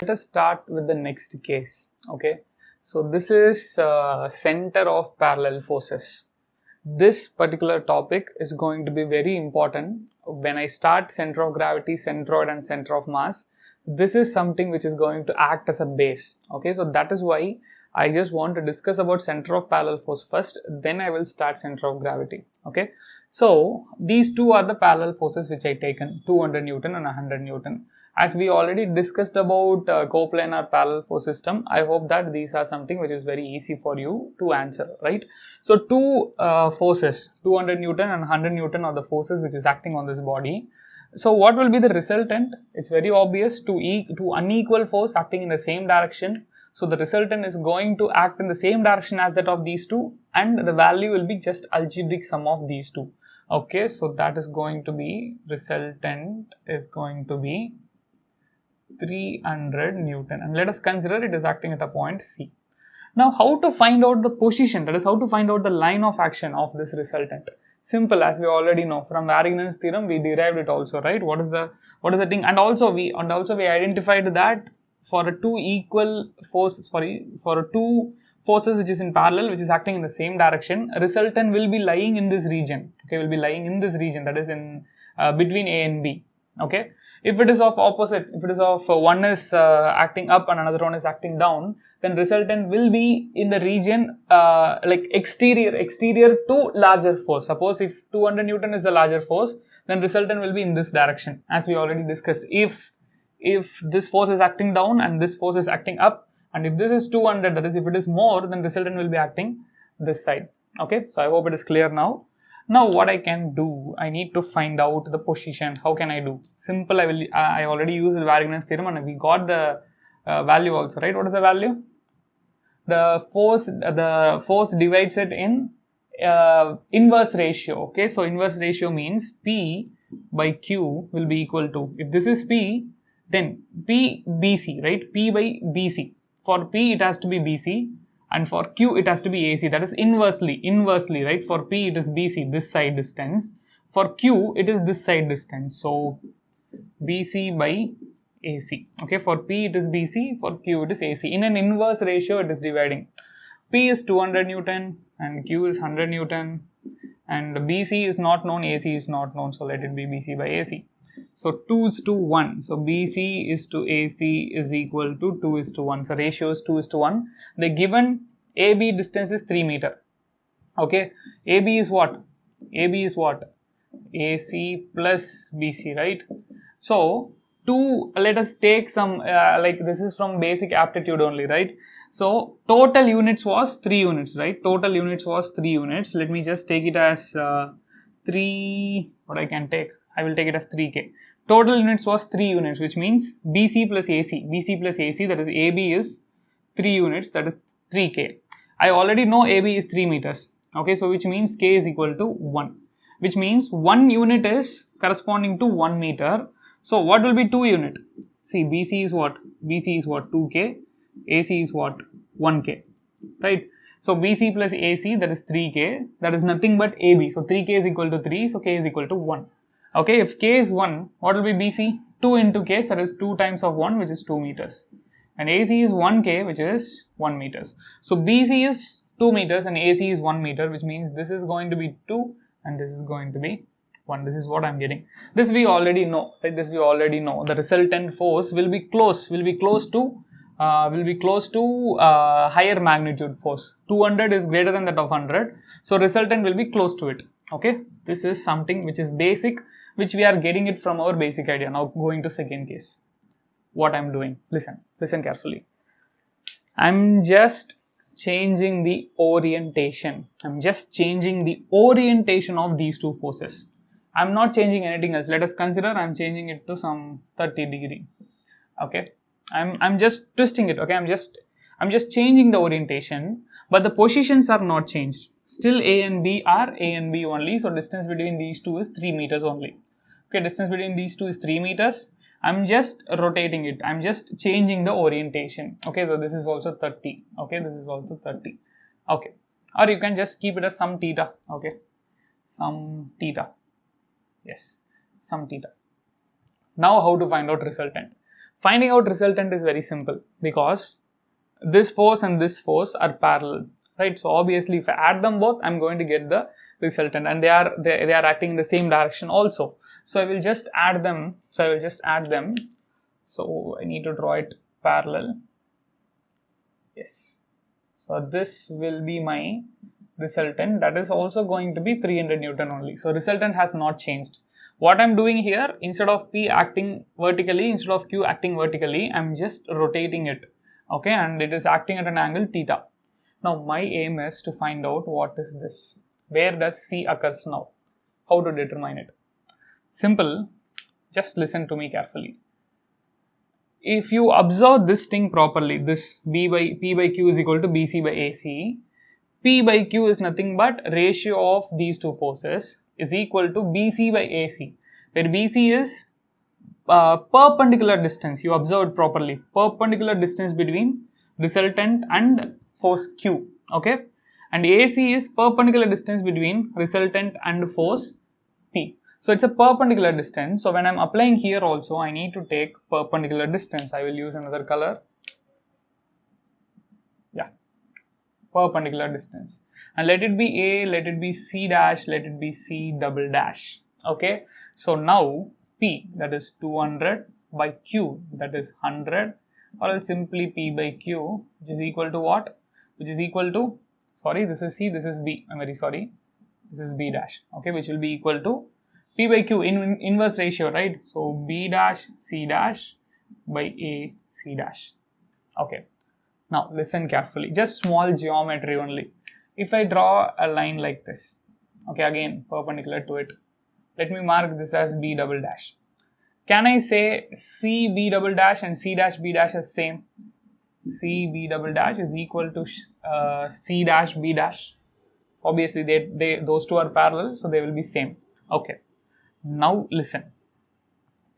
Let us start with the next case. Okay, so this is center of parallel forces. This particular topic is going to be very important when I start center of gravity, centroid and center of mass. This is something which is going to act as a base. Okay, so that is why I just want to discuss about center of parallel force first, then I will start center of gravity. Okay, so these two are the parallel forces which I taken, 200 Newton and 100 Newton. As we already discussed about coplanar parallel force system, I hope that these are something which is very easy for you to answer, right? So two forces, 200 Newton and 100 Newton are the forces which is acting on this body. So what will be the resultant? It's very obvious, to unequal force acting in the same direction. So the resultant is going to act in the same direction as that of these two, and the value will be just algebraic sum of these two. Okay, so that is going to be, resultant is going to be 300 Newton, and let us consider it is acting at a point C. Now how to find out the position, that is how to find out the line of action of this resultant? Simple, as we already know from Varignon's theorem, we derived it also, right? What is the thing? And also we identified that for a two equal forces, for two forces which is in parallel, which is acting in the same direction, resultant will be lying in this region. Okay, will be lying in this region, that is in between A and B. Okay, if it is of opposite, if it is of one is acting up and another one is acting down, then resultant will be in the region like exterior to larger force. Suppose if 200 Newton is the larger force, then resultant will be in this direction, as we already discussed. If this force is acting down and this force is acting up, and if this is 200, that is if it is more, then resultant will be acting this side. Okay, so I hope it is clear now. Now what I can do, I need to find out the position. How can I do? Simple, I already used Varignon's theorem and we got the value also, right? What is the value? The force divides it in inverse ratio. Okay, so inverse ratio means P by Q will be equal to, if this is P, then P BC, right? P by BC. For P it has to be BC, and for Q it has to be AC, that is inversely, right? For P it is BC, this side distance. For Q it is this side distance. So BC by AC. Okay, for P it is BC, for Q it is AC. In an inverse ratio it is dividing. P is 200 Newton and Q is 100 Newton, and BC is not known, AC is not known, so let it be BC by AC. So 2 is to 1. So BC is to AC is equal to 2 is to 1. So ratio is 2 is to 1. The given AB distance is 3 meter. Okay. AB is what? AB is what? AC plus BC, right? So let us take some like this is from basic aptitude only, right? So total units was 3 units, right? Total units was 3 units. Let me just take it as 3, what I can take? I will take it as 3K. Total units was 3 units, which means BC plus AC, that is AB is 3 units, that is 3K. I already know AB is 3 meters. Okay, so which means K is equal to 1, which means 1 unit is corresponding to 1 meter. So what will be 2 unit? See, BC is what? BC is what? 2K. AC is what? 1K, right? So BC plus AC, that is 3K, that is nothing but AB. So 3K is equal to 3, so K is equal to 1. Okay, if K is 1, what will be BC? 2 into K, so that is 2 times of 1, which is 2 meters. And AC is 1K, which is 1 meters. So BC is 2 meters and AC is 1 meter, which means this is going to be 2 and this is going to be 1. This is what I am getting. This we already know, right? This we already know. The resultant force will be close to higher magnitude force. 200 is greater than that of 100. So resultant will be close to it. Okay, this is something which is basic, which we are getting it from our basic idea. Now going to second case. What I am doing, listen carefully. I am just changing the orientation. I am just changing the orientation of these two forces. I am not changing anything else. Let us consider I am changing it to some 30 degree. Okay, I'm just twisting it. Okay, I'm just changing the orientation, but the positions are not changed. Still A and B are A and B only. So distance between these two is 3 meters only. Okay, distance between these two is 3 meters. I'm just rotating it. I'm just changing the orientation. Okay, so this is also 30. Okay, this is also 30. Okay, or you can just keep it as some theta. Okay, some theta. Yes, some theta. Now how to find out resultant? Finding out resultant is very simple because this force and this force are parallel, right? So obviously if I add them both, I'm going to get the resultant, and they are acting in the same direction also. So I will just add them. So I need to draw it parallel. Yes. So this will be my resultant. That is also going to be 300 Newton only. So resultant has not changed. What I'm doing here, instead of P acting vertically, instead of Q acting vertically, I'm just rotating it. Okay, and it is acting at an angle theta. Now my aim is to find out what is this. Where does C occurs now? How to determine it? Simple. Just listen to me carefully. If you observe this thing properly, this P by Q is equal to BC by AC. P by Q is nothing but ratio of these two forces is equal to BC by AC, where BC is perpendicular distance. You observed properly, perpendicular distance between resultant and force Q, okay, and AC is perpendicular distance between resultant and force P. So it's a perpendicular distance. So when I'm applying here also, I need to take perpendicular distance. I will use another color. Yeah, perpendicular distance, and let it be A, let it be C dash, let it be C double dash. Okay, so now P, that is 200, by Q, that is 100, or else simply P by Q, which is equal to what? Which is equal to, sorry, this is C, this is B, I'm very sorry, this is B dash, okay, which will be equal to P by Q in inverse ratio, right? So B dash C dash by A C dash. Okay, now listen carefully, just small geometry only. If I draw a line like this, okay, again perpendicular to it, let me mark this as B double dash. Can I say C B double dash and C dash B dash as same? C B double dash is equal to C dash B dash. Obviously those two are parallel, so they will be same. Okay, now listen,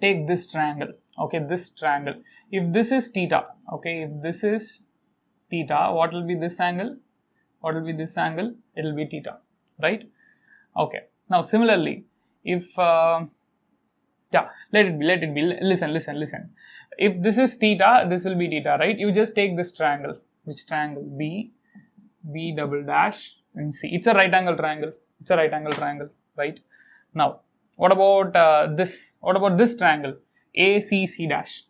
take this triangle, okay, this triangle. If this is theta, okay, if this is theta, what will be this angle? What will be this angle? It will be theta, right? Okay, now similarly, if yeah, let it be, listen, if this is theta, this will be theta, right? You just take this triangle. Which triangle? B double dash and C. It's a right angle triangle, right? Now what about this? What about this triangle? ACC dash.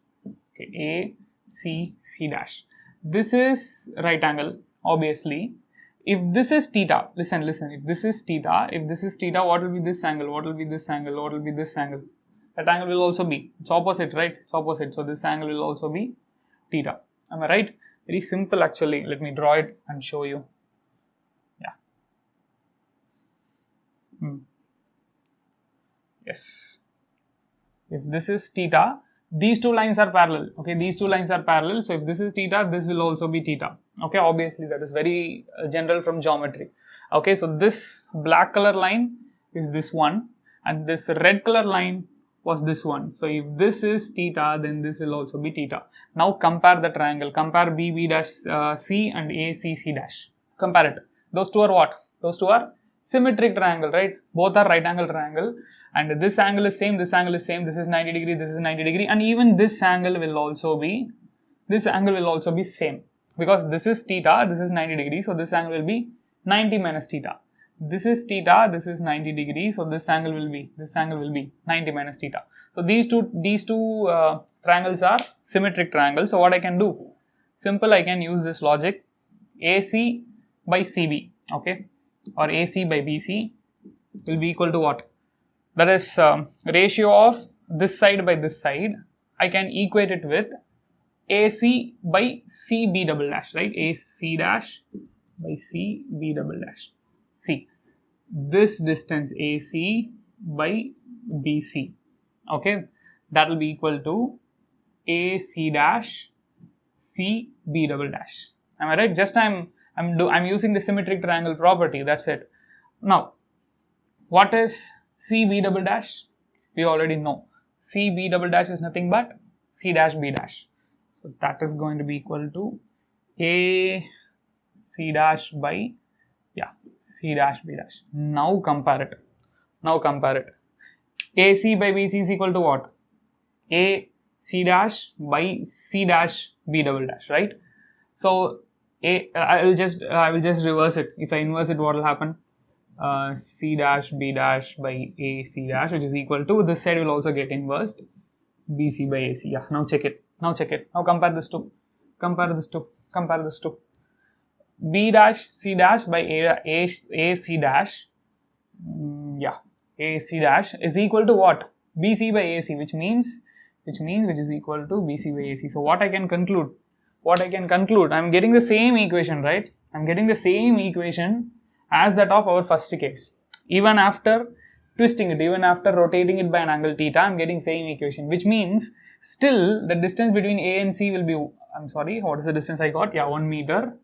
Okay, ACC dash. This is right angle, obviously. If this is theta, listen, if this is theta, what will be this angle? What will be this angle? What will be this angle? That angle will also be, it's opposite, right? It's opposite. So this angle will also be theta. Am I right? Very simple actually. Let me draw it and show you. Yeah. Yes. If this is theta, these two lines are parallel. Okay, these two lines are parallel. So if this is theta, this will also be theta. Okay, obviously that is very general from geometry. Okay, so this black color line is this one, and this red color line was this one. So if this is theta, then this will also be theta. Now compare the triangle. Compare B dash C and ACC dash. Compare it. Those two are what? Those two are symmetric triangle, right? Both are right angle triangle, and this angle is same, this angle is same, this is 90 degree, this is 90 degree, and even this angle will also be same, because this is theta, this is 90 degree, so this angle will be 90 minus theta. This is theta, this is 90 degree, so this angle will be 90 minus theta. So these two triangles are symmetric triangles. So what I can do? Simple, I can use this logic. AC by CB, okay, or AC by BC will be equal to what? That is ratio of this side by this side. I can equate it with AC by CB double dash, right? AC dash by CB double dash. See, this distance AC by BC, okay, that will be equal to AC dash CB double dash. Am I right? Just I'm using the symmetric triangle property. That's it. Now, what is CB double dash? We already know. CB double dash is nothing but C dash B dash. So that is going to be equal to A C dash by C dash B dash. Now compare it. AC by BC is equal to what? AC C dash by C dash B double dash, right? So I will just reverse it. If I inverse it, what will happen? C dash B dash by A C dash, which is equal to, this side will also get inversed, B C by A C. Yeah, now check it. Now compare this to. B dash C dash by A C dash. A C dash is equal to what? B C by A C, which is equal to BC by AC. So what I can conclude? I'm getting the same equation, right? I'm getting the same equation as that of our first case. Even after twisting it, even after rotating it by an angle theta, I'm getting same equation, which means still the distance between A and C will be, I'm sorry, what is the distance I got? Yeah, 1 meter,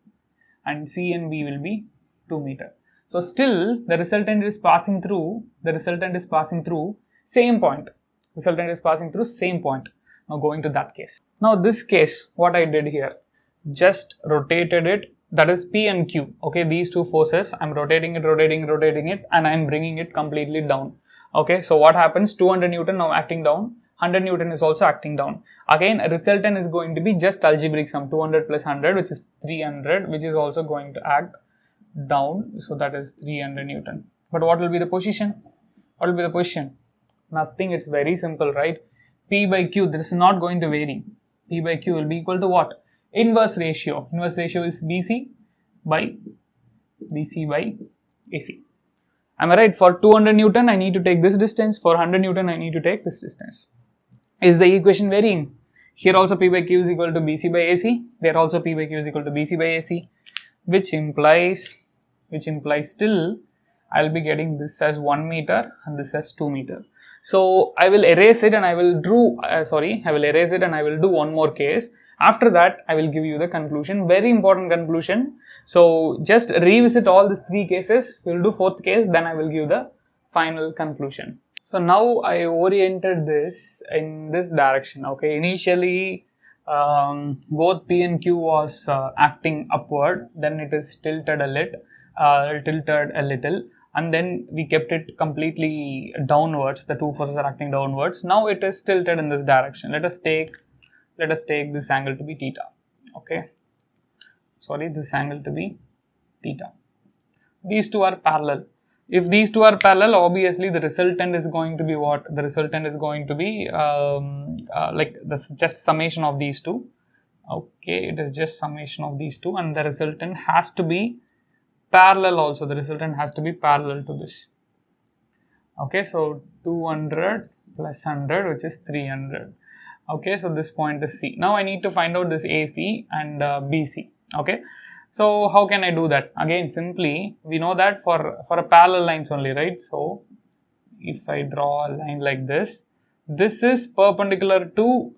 and C and B will be 2 meter. So still the resultant is passing through same point. Now going to that case. Now this case, what I did here, just rotated it, that is P and Q. Okay, these two forces, I'm rotating it, and I'm bringing it completely down. Okay, so what happens? 200 Newton now acting down, 100 Newton is also acting down. Again, a resultant is going to be just algebraic sum, 200 plus 100, which is 300, which is also going to act down. So that is 300 Newton. But what will be the position? Nothing. It's very simple, right? P by Q, this is not going to vary. P by Q will be equal to what? Inverse ratio. Inverse ratio is BC by AC. Am I right? For 200 Newton, I need to take this distance. For 100 Newton, I need to take this distance. Is the equation varying? Here also P by Q is equal to BC by AC. There also P by Q is equal to BC by AC, which implies still I will be getting this as 1 meter and this as 2 meter. So I will erase it and I will do one more case. After that, I will give you the conclusion, very important conclusion. So just revisit all these 3 cases. We will do 4th case, then I will give the final conclusion. So now I oriented this in this direction. Okay, initially both P and Q was acting upward, then it is tilted a little, and then we kept it completely downwards. The two forces are acting downwards. Now it is tilted in this direction. Let us take this angle to be theta. Okay, sorry, this angle to be theta. These two are parallel. If these two are parallel, obviously the resultant is going to be what? The resultant is going to be like this, just summation of these two. Okay, it is just summation of these two, and the resultant has to be parallel also. The resultant has to be parallel to this. Okay, so 200 plus 100, which is 300. Okay, so this point is C. Now I need to find out this AC and BC. Okay, so how can I do that? Again, simply we know that for a parallel lines only, right? So if I draw a line like this, this is perpendicular to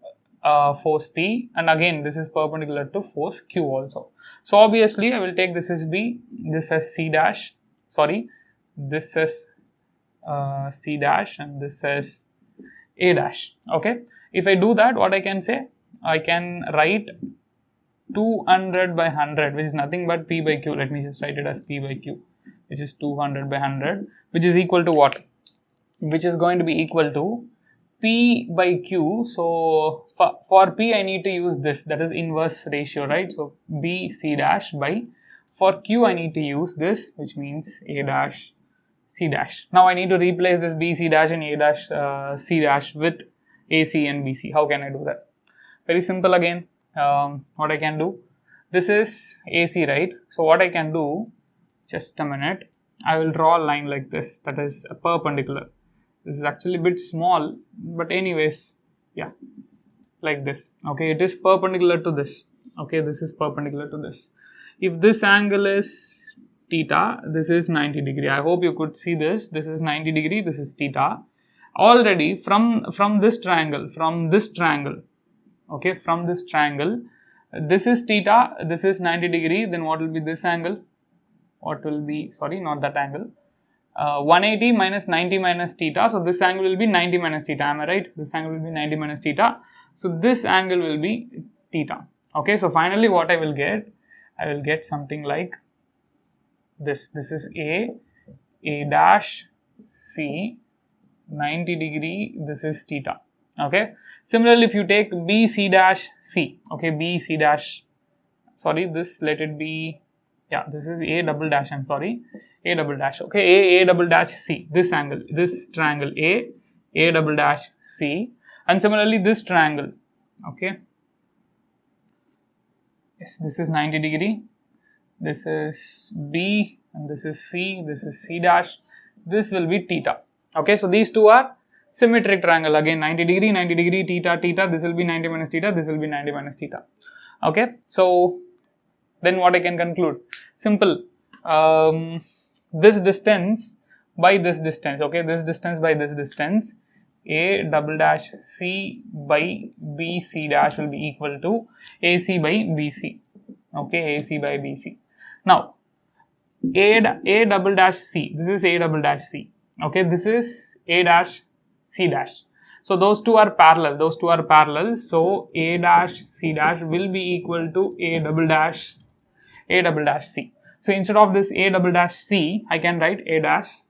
force P, and again this is perpendicular to force Q also. So obviously I will take this as B, this as C dash, sorry, this as C dash, and this as A dash. Okay, if I do that, what I can say? I can write 200 by 100, which is nothing but P by Q. Let me just write it as P by Q, which is 200 by 100, which is equal to what? Which is going to be equal to P by Q. So for P I need to use this, that is inverse ratio, right? So B C dash by, for Q I need to use this, which means A dash C dash. Now I need to replace this B C dash and A dash C dash with AC and BC. How can I do that? Very simple again. What I can do, this is AC, right? So what I can do, just a minute, I will draw a line like this, that is a perpendicular. This is actually a bit small, but anyways, yeah, like this. Okay, it is perpendicular to this. Okay, this is perpendicular to this. If this angle is theta, this is 90 degree. I hope you could see this. This is 90 degree, this is theta. Already from this triangle, okay, from this triangle, this is theta, this is 90 degree, then what will be this angle? What will be, sorry, not that angle, 180 minus 90 minus theta, so this angle will be 90 minus theta, am I right? This angle will be 90 minus theta, so this angle will be theta. Okay, so finally what I will get something like this. This is A dash C, 90 degree, this is theta. Okay. Similarly, if you take BC dash C, okay, BC dash, sorry, this let it be, yeah, this is A double dash, I'm sorry, A double dash, okay, A double dash C, this angle, this triangle A double dash C, and similarly this triangle, okay, yes, this is 90 degree, this is B, and this is C dash, this will be theta, okay, so these two are symmetric triangle, again 90 degree, theta, this will be 90 minus theta, this will be 90 minus theta, okay, so then what I can conclude, simple, this distance by this distance, okay, this distance by this distance, A double dash C by BC dash will be equal to AC by BC, okay, AC by BC. Now, A double dash C, this is A double dash C, okay, this is A dash C dash. So those two are parallel, so A dash C dash will be equal to A double dash C. So instead of this A double dash C, I can write A dash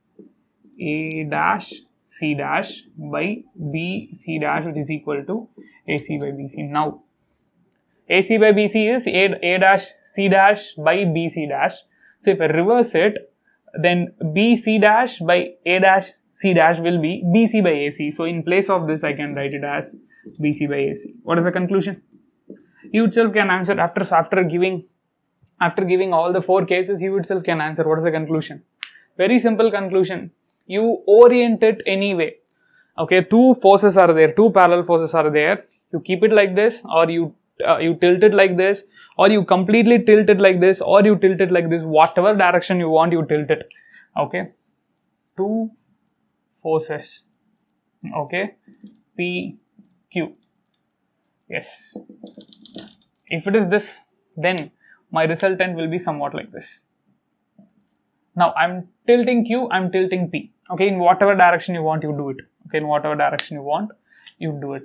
C dash by B C dash, which is equal to AC by BC. Now, AC by BC is A dash C dash by BC dash. So if I reverse it, then BC dash by A dash C dash will be BC by AC. So in place of this, I can write it as BC by AC. What is the conclusion? You itself can answer after giving all the 4 cases. You itself can answer what is the conclusion. Very simple conclusion. You orient it anyway. Okay, two forces are there, two parallel forces are there. You keep it like this, or you tilt it like this, or you completely tilt it like this, or you tilt it like this. Whatever direction you want, you tilt it. Okay, two forces. Okay, P, Q. Yes. If it is this, then my resultant will be somewhat like this. Now I'm tilting Q, I'm tilting P. Okay, in whatever direction you want, you do it. Okay, in whatever direction you want, you do it.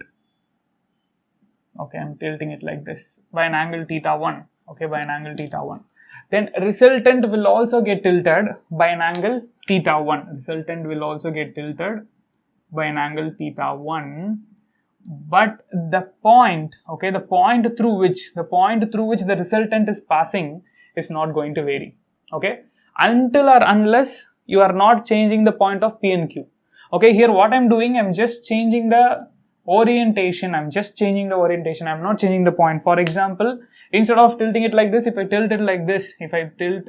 Okay, I'm tilting it like this by an angle theta 1. Okay, by an angle theta 1. Then resultant will also get tilted by an angle theta 1. Resultant will also get tilted by an angle theta 1. But the point, okay, the point through which the resultant is passing is not going to vary. Okay, until or unless you are not changing the point of P and Q. Okay, here what I'm doing, I'm just changing the orientation. I'm not changing the point. For example, instead of tilting it like this, if I tilt it like this, if I tilt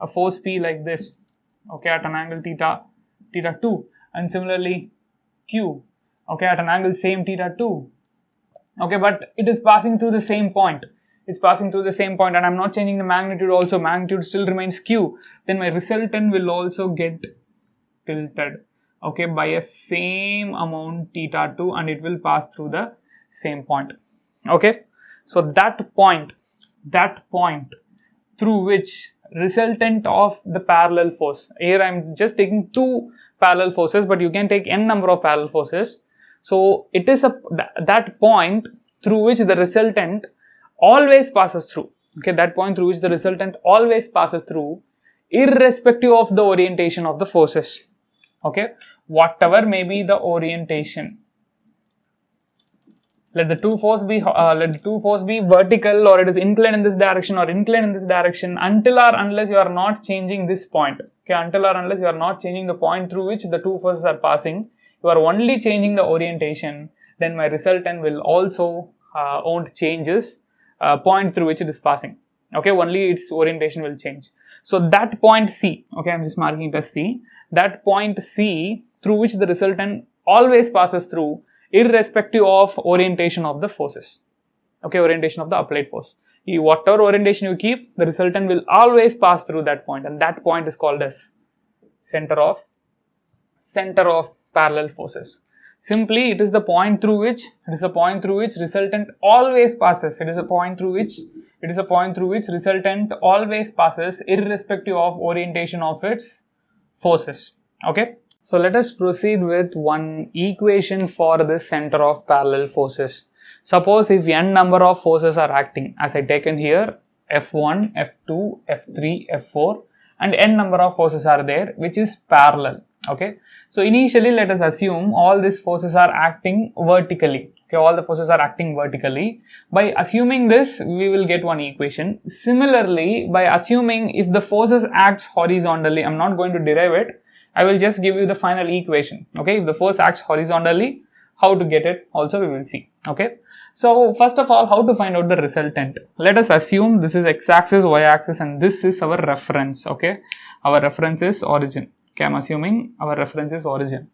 a force P like this, okay, at an angle theta 2, and similarly Q, okay, at an angle same theta 2, okay, but it is passing through the same point. It's passing through the same point, and I'm not changing the magnitude also. Magnitude still remains Q. Then my resultant will also get tilted, okay, by a same amount theta 2, and it will pass through the same point. Okay, so that point through which resultant of the parallel force, here I'm just taking 2 parallel forces, but you can take n number of parallel forces. So it is that point through which the resultant always passes through. Okay, that point through which the resultant always passes through, irrespective of the orientation of the forces. Okay, whatever may be the orientation, let the two force be vertical, or it is inclined in this direction or inclined in this direction, until or unless you are not changing this point. Okay, until or unless you are not changing the point through which the two forces are passing, you are only changing the orientation, then my resultant will also won't changes point through which it is passing. Okay, only its orientation will change. So that point C, okay, I'm just marking it as C, that point C through which the resultant always passes through, irrespective of orientation of the forces. Okay, orientation of the applied force. Whatever orientation you keep, the resultant will always pass through that point, and that point is called as center of parallel forces. Simply, it is the point through which resultant always passes. It is a point through which resultant always passes, irrespective of orientation of its forces. Okay, so let us proceed with one equation for the center of parallel forces. Suppose if n number of forces are acting, as I taken here, F1, F2, F3, F4, and n number of forces are there which is parallel. Okay, so initially let us assume all these forces are acting vertically. Okay, all the forces are acting vertically. By assuming this, we will get one equation. Similarly, by assuming if the forces acts horizontally, I'm not going to derive it, I will just give you the final equation. Okay, if the force acts horizontally, how to get it also we will see. Okay, so first of all, how to find out the resultant? Let us assume this is x-axis, y-axis, and this is our reference. Okay, our reference is origin. Okay, I'm assuming our reference is origin.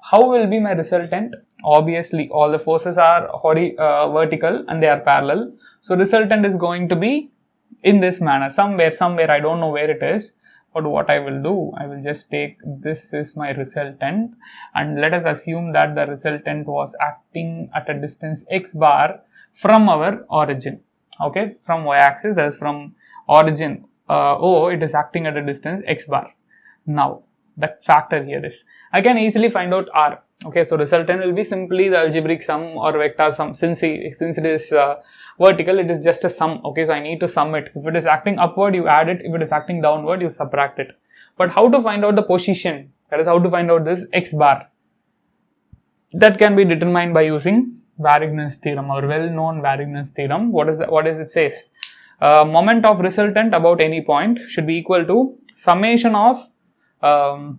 How will be my resultant? Obviously, all the forces are vertical and they are parallel. So resultant is going to be in this manner, somewhere, I don't know where it is. But what I will do, I will just take this is my resultant, and let us assume that the resultant was acting at a distance x bar from our origin. Okay, from y-axis, that is from origin O, it is acting at a distance x bar. Now, the factor here is, I can easily find out R. Okay, so resultant will be simply the algebraic sum or vector sum. Since it is vertical, it is just a sum. Okay, so I need to sum it. If it is acting upward, you add it. If it is acting downward, you subtract it. But how to find out the position? That is how to find out this x bar. That can be determined by using Varignon's theorem, or well-known Varignon's theorem. What does it says? Moment of resultant about any point should be equal to summation of all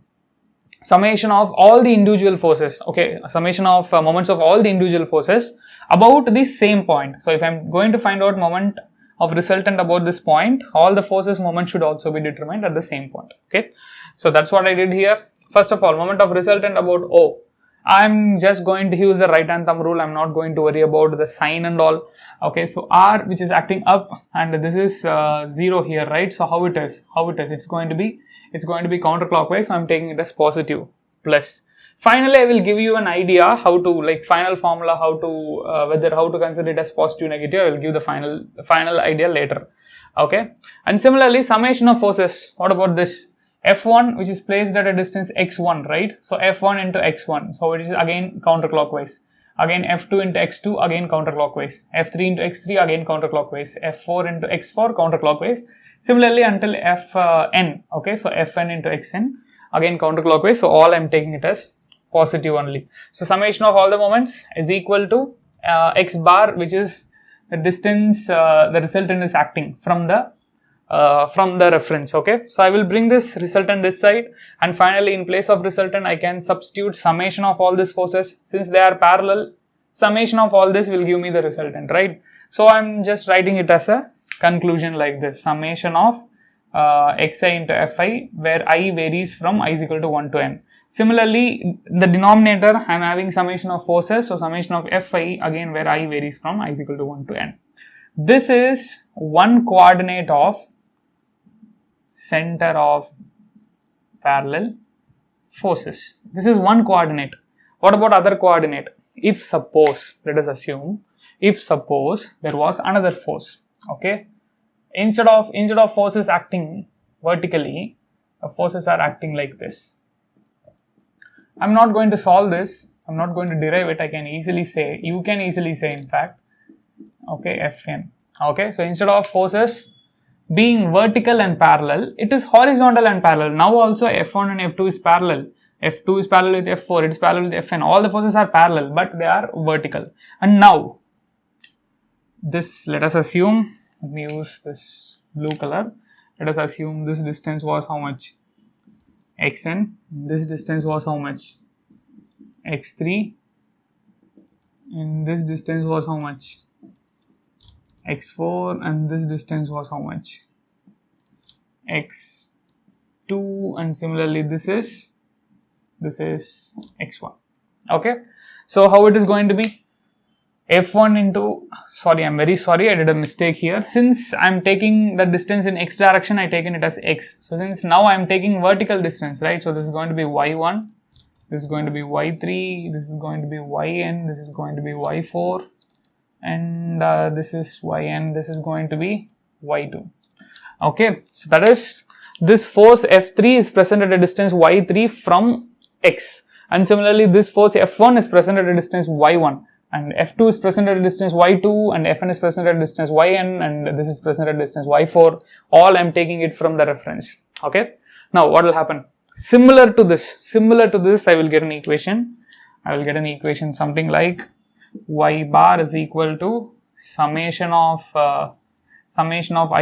the individual forces. Okay, summation of moments of all the individual forces about the same point. So if I'm going to find out moment of resultant about this point, all the forces moment should also be determined at the same point. Okay, so that's what I did here. First of all, moment of resultant about O. I'm just going to use the right hand thumb rule. I'm not going to worry about the sign and all. Okay, so R, which is acting up, and this is 0 here, right? So how it is? It's going to be counterclockwise. So I'm taking it as positive plus. Finally, I will give you an idea how to, like, final formula, how to consider it as positive, negative. I will give the final idea later. Okay, and similarly, summation of forces. What about this? F1, which is placed at a distance x1, right? So F1 into x1, so it is again counterclockwise. Again F2 into x2, again counterclockwise. F3 into x3, again counterclockwise. F4 into x4, counterclockwise. Similarly until Fn. Okay, so Fn into xn, again counterclockwise. So all I'm taking it as positive only. So summation of all the moments is equal to x bar, which is the distance the resultant is acting from the reference. Okay, so I will bring this resultant this side, and finally in place of resultant I can substitute summation of all these forces. Since they are parallel, summation of all this will give me the resultant, right? So I'm just writing it as a conclusion like this: summation of xi into fi, where I varies from I is equal to 1 to n. Similarly, the denominator I am having summation of forces, so summation of fi again where I varies from I is equal to 1 to n. This is one coordinate of center of parallel forces. This is one coordinate. What about other coordinate? If suppose, let us assume, if suppose there was another force. Okay, instead of forces acting vertically, forces are acting like this. I'm not going to solve this. I'm not going to derive it. I can easily say, you can easily say in fact, okay, Fn. Okay, so instead of forces being vertical and parallel, it is horizontal and parallel. Now also F1 and F2 is parallel. F2 is parallel with F4, it is parallel with Fn. All the forces are parallel, but they are vertical. And now, this, let us assume, let me use this blue color. Let us assume this distance was how much? Xn. This distance was how much? X3. And this distance was how much? X4, and this distance was how much? X2, and similarly this is X1. Okay, so how it is going to be? F1 into, sorry, I'm very sorry, I did a mistake here. Since I'm taking the distance in x direction, I taken it as x. So since now I'm taking vertical distance, right? So this is going to be y1, this is going to be y3, this is going to be yn, this is going to be y4, and this is yn, this is going to be y2. Okay, so that is, this force F3 is present at a distance y3 from x, and similarly this force F1 is present at a distance y1, and F2 is present at a distance y2, and Fn is present at a distance yn, and this is present at a distance y4. All I am taking it from the reference. Okay, now what will happen? Similar to this, I will get an equation. Something like y bar is equal to summation of I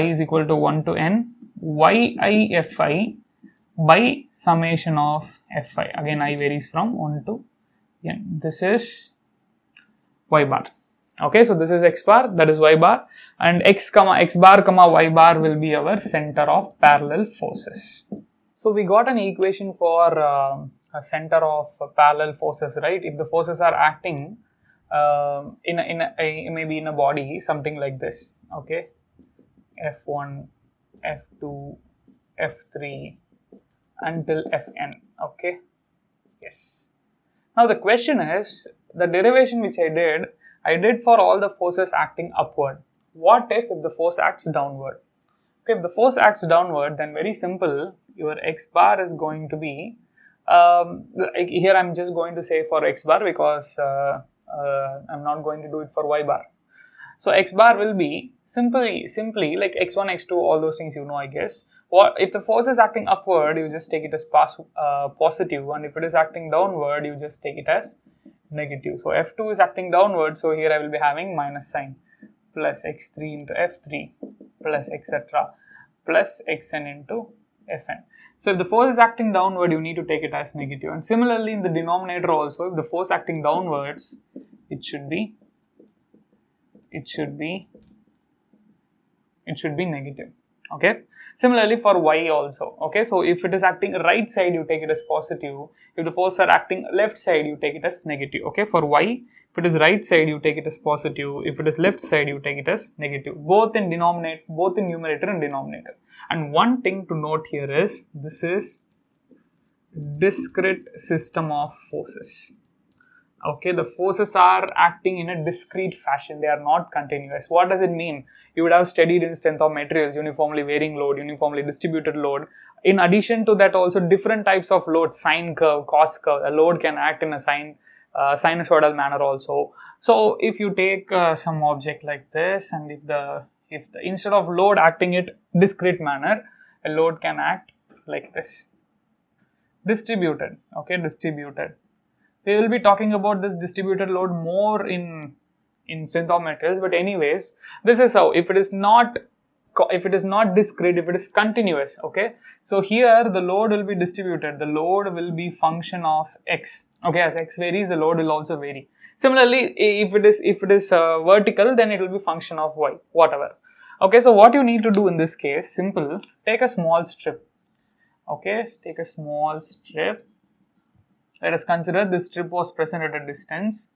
is equal to 1 to n yi fi by summation of fi. Again, I varies from 1 to n. This is y bar. Okay, so this is x bar, that is y bar, and x bar comma y bar will be our center of parallel forces. So we got an equation for a center of parallel forces, right? If the forces are acting maybe in a body, something like this, okay, F1, F2, F3 until Fn, okay, yes. Now the question is, the derivation which I did for all the forces acting upward. What if the force acts downward? Okay, if the force acts downward, then very simple, your x bar is going to be, like here I'm just going to say for x bar because I'm not going to do it for y bar. So x bar will be simply like x1, x2, all those things you know, I guess. What if the force is acting upward, you just take it as positive, and if it is acting downward, you just take it as negative. So F2 is acting downward, so here I will be having minus sign, plus x3 into F3 plus etc. plus xn into Fn. So if the force is acting downward, you need to take it as negative. And similarly in the denominator also, if the force acting downwards, it should be negative. Okay. Similarly for y also. Okay. So if it is acting right side, you take it as positive. If the force are acting left side, you take it as negative. Okay. For y, if it is right side, you take it as positive. If it is left side, you take it as negative. Both in numerator and denominator. And one thing to note here is, this is discrete system of forces. Okay, the forces are acting in a discrete fashion, they are not continuous. What does it mean? You would have studied in strength of materials, uniformly varying load, uniformly distributed load. In addition to that, also different types of load, sine curve, cos curve. A load can act in a sinusoidal manner also. So if you take some object like this, and if the instead of load acting in discrete manner, a load can act like this, distributed. Okay, distributed. We will be talking about this distributed load more in strength of materials, but anyways, this is how. If it is not discrete, if it is continuous, okay, so here the load will be distributed. The load will be function of x. Okay, as x varies, the load will also vary. Similarly, if it is vertical, then it will be function of y, whatever. Okay, so what you need to do in this case, simple, take a small strip. Okay, take a small strip. Let us consider this strip was present at a distance.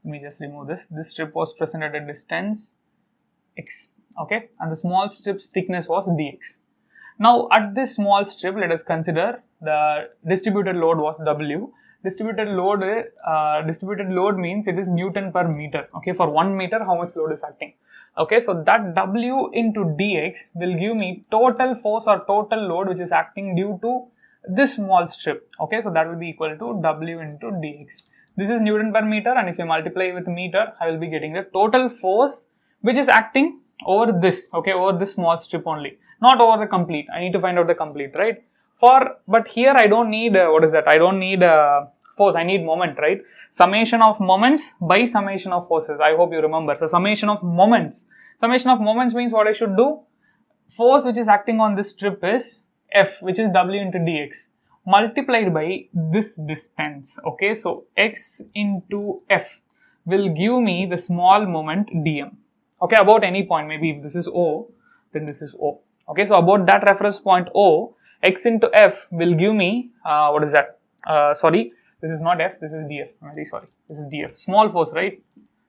Let me just remove this. This strip was present at a distance x. Okay, and the small strip's thickness was dx. Now, at this small strip, let us consider the distributed load was W. Distributed load means it is Newton per meter. Okay, for 1 meter, how much load is acting? Okay, so that W into dx will give me total force or total load which is acting due to this small strip. Okay, so that will be equal to W into dx. This is Newton per meter, and if I multiply with meter, I will be getting the total force which is acting over this, okay, over this small strip only, not over the complete. I need to find out the complete, right? But here I don't need I don't need force, I need moment, right? Summation of moments by summation of forces. I hope you remember. So summation of moments means what I should do? Force which is acting on this strip is F, which is W into dx, multiplied by this distance. Okay, so x into F will give me the small moment dm. Okay, about any point, maybe if this is O, then this is O. Okay, so about that reference point O, x into F will give me, sorry, this is not F, this is df. I'm very sorry, this is df. Small force, right?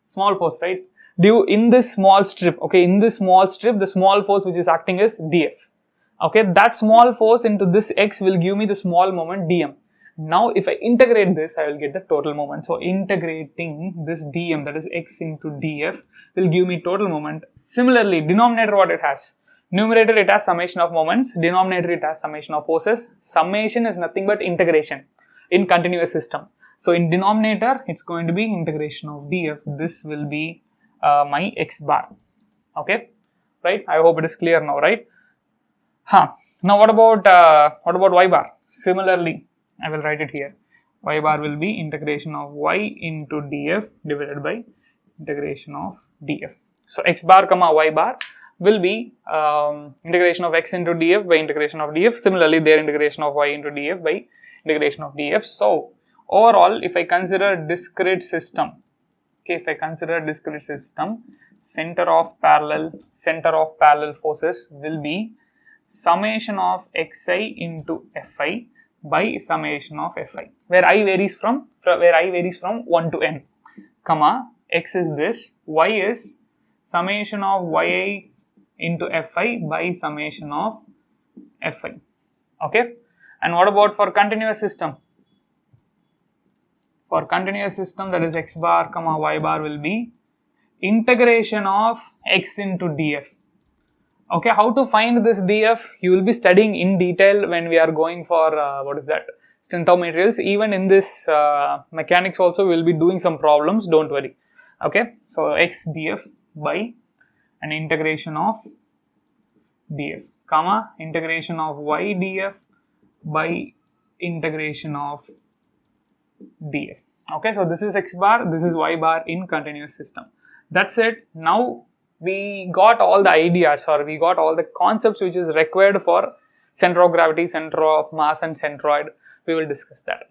Small force, right? Due in this small strip, okay, in this small strip, the small force which is acting is df. Okay, that small force into this x will give me the small moment dm. Now, if I integrate this, I will get the total moment. So, integrating this dm, that is x into df, will give me total moment. Similarly, denominator what it has? Numerator it has summation of moments, denominator it has summation of forces. Summation is nothing but integration in continuous system. So, in denominator, it's going to be integration of df. This will be my x bar. Okay, right? I hope it is clear now, right? Now what about y bar? Similarly, I will write it here. Y bar will be integration of y into df divided by integration of df. So x bar comma y bar will be integration of x into df by integration of df. Similarly, their integration of y into df by integration of df. So overall, if I consider discrete system, okay, if I consider discrete system, center of parallel forces will be summation of xi into fi by summation of fi, where I varies from 1 to n, comma x is this, y is summation of yi into fi by summation of fi. Okay, and what about for continuous system? For continuous system, that is x bar comma y bar will be integration of x into df. Okay, how to find this df you will be studying in detail when we are going for what is that, strength of materials. Even in this mechanics also we will be doing some problems, don't worry. Okay, so x df by an integration of df, comma integration of y df by integration of df. Okay, so this is x bar, this is y bar in continuous system. That's it. Now we got all the ideas, or we got all the concepts which is required for center of gravity, center of mass and centroid. We will discuss that.